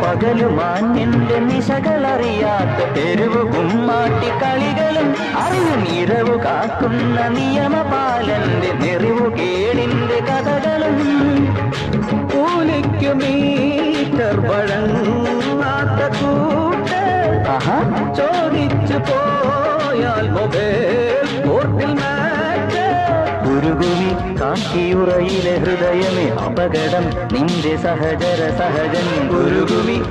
പകലുമാഞ്ഞെന്റെ നിശകളറിയാത്ത തെരുവ് കുമ്മാട്ടി കളികളും അറിവും ഇരവു കാക്കുന്ന നിയമപാലന്റെ നെറിവു കേടിന്റെ കഥകളും കൂലിക്കു മീറ്റർ വഴങ്ങാത്ത കൂട്ട് ചോദിച്ചു പോയാൽ മൊബൈൽ കോർട്ടിൽ മാറ്റ് ഉരുകുവി കാക്കിയുറയിലെ ഹൃദയമേ അപകടം നിന്റെ സഹജൻ ഉരുകുവി